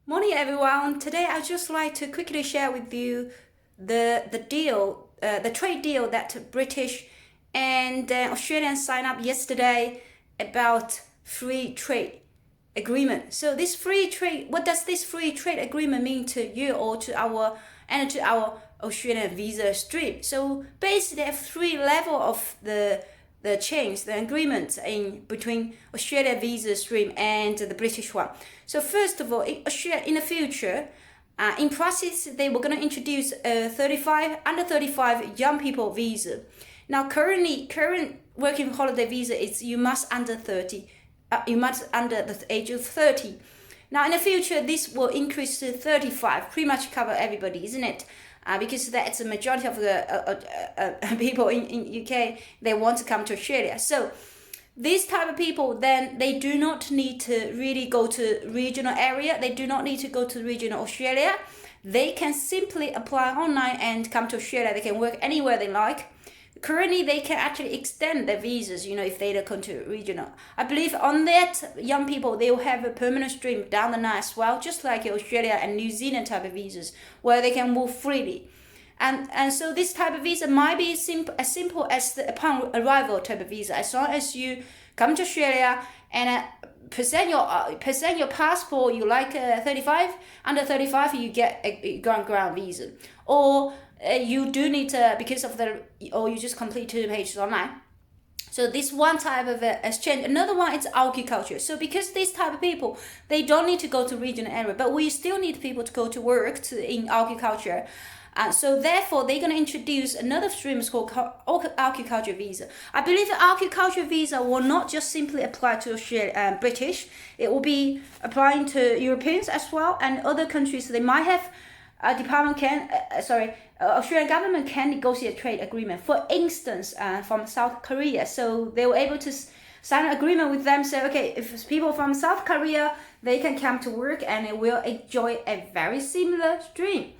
Morning, everyone. Today, I'd just like to quickly share with you the trade deal that British and Australians signed up yesterday about free trade agreement. So this free trade, what does this free trade agreement mean to you or to our Australian visa stream? So basically, there are three levels of the change, the agreement in between Australia visa stream and the British one. So first of all, in the future, in practice, they were going to introduce a under 35 young people visa. Now, current working holiday visa is you must under the age of 30. Now, in the future, this will increase to 35, pretty much cover everybody, isn't it? Because that's the majority of the people in UK, they want to come to Australia. So these type of people, then they do not need to really go to regional area. They do not need to go to regional Australia. They can simply apply online and come to Australia. They can work anywhere they like. Currently, they can actually extend their visas, if they don't come to regional. I believe on that, young people, they will have a permanent stream down the line as well, just like Australia and New Zealand type of visas, where they can move freely. And so this type of visa might be as simple as the upon arrival type of visa, as long as you come to Australia and present your passport. You like 35, under 35, you get a ground visa, or you do need to, or you just complete 2 pages online. So this one type of exchange. Another one is agriculture. So because this type of people, they don't need to go to regional area, but we still need people to go to work in agriculture. So therefore, they're going to introduce another stream called agriculture visa. I believe the agriculture visa will not just simply apply to British. It will be applying to Europeans as well and other countries. They might have Australian government can negotiate trade agreement. For instance, from South Korea, so they were able to sign an agreement with them. Say, okay, if people from South Korea, they can come to work and they will enjoy a very similar stream.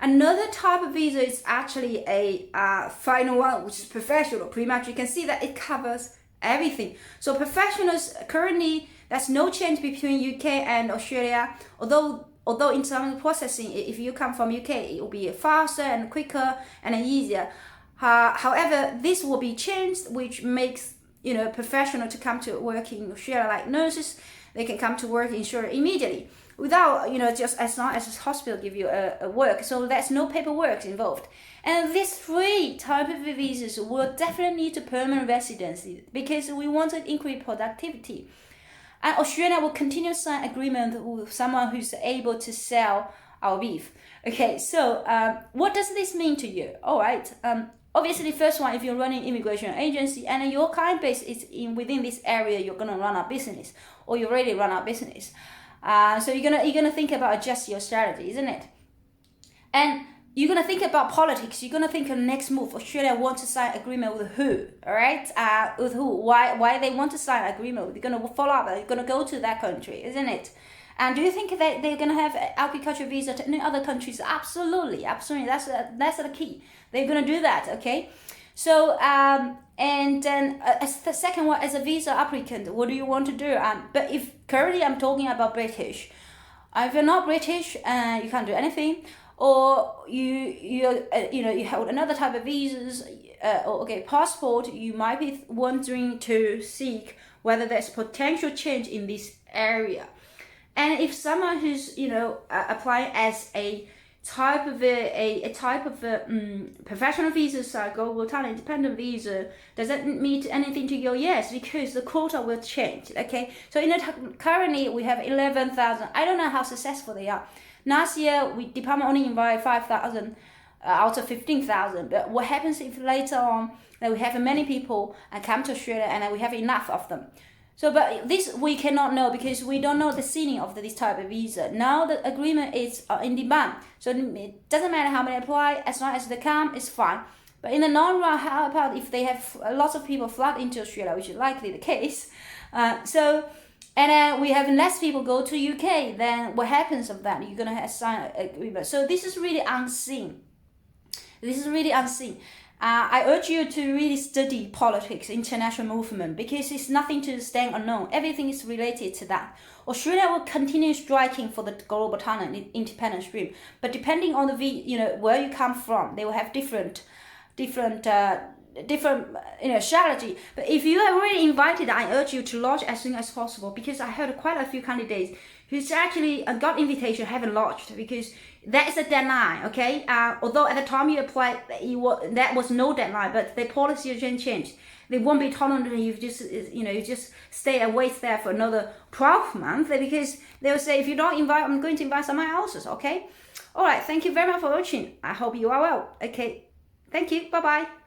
Another type of visa is actually a final one, which is professional. Pretty much, you can see that it covers everything. So professionals currently, there's no change between UK and Australia, although in terms of processing, if you come from UK, it will be faster and quicker and easier. However, this will be changed, which makes professional to come to work in Australia, like nurses, they can come to work in Australia immediately without just as long as the hospital give you a work. So there's no paperwork involved. And these three type of visas will definitely need to permanent residency because we want to increase productivity. And Australia will continue to sign agreement with someone who's able to sell our beef. Okay, so what does this mean to you? All right. Obviously, first one, if you're running immigration agency and your client base is within this area, you're gonna run a business, or you already run a business. So you're gonna think about adjust your strategy, isn't it? And you're gonna think about politics. You're gonna think of the next move. Australia wants to sign agreement with who? All right, with who? Why they want to sign agreement? They're gonna follow up. They're gonna go to that country, isn't it? And do you think that they're gonna have agriculture visa to any other countries? Absolutely. That's the key. They're gonna do that. Okay. So and then as the second one, as a visa applicant, what do you want to do? But if currently I'm talking about British, if you're not British, you can't do anything. Or you have another type of visas, passport, you might be wondering to seek whether there's potential change in this area. And if someone who's applying as a type of professional visa, like global talent independent visa, does that mean anything to you? Yes, because the quota will change. Okay, so currently we have 11,000. I don't know how successful they are. Last year, department only invited 5,000 out of 15,000. But what happens if later on that we have many people come to Australia and we have enough of them? So, but this we cannot know because we don't know the ceiling of this type of visa. Now the agreement is in demand, so it doesn't matter how many apply, as long as they come, it's fine. But in the long run, how about if they have lots of people flood into Australia, which is likely the case? And we have less people go to UK, then what happens of that? You're gonna have sign an agreement. So this is really unseen. I urge you to really study politics, international movement, because it's nothing to stand unknown. Everything is related to that. Australia will continue striking for the global talent independence dream, but depending on the where you come from, they will have different strategy. But if you are already invited, I urge you to lodge as soon as possible, because I heard quite a few candidates who's actually got invitation haven't lodged because that is a deadline. Okay, although at the time you applied, that was no deadline, but the policy changed. They won't be tolerant if you just stay and wait there for another 12 months, because they'll say, if you don't invite, I'm going to invite someone else. Okay, all right. Thank you very much for watching. I hope you are well. Okay, thank you. Bye bye.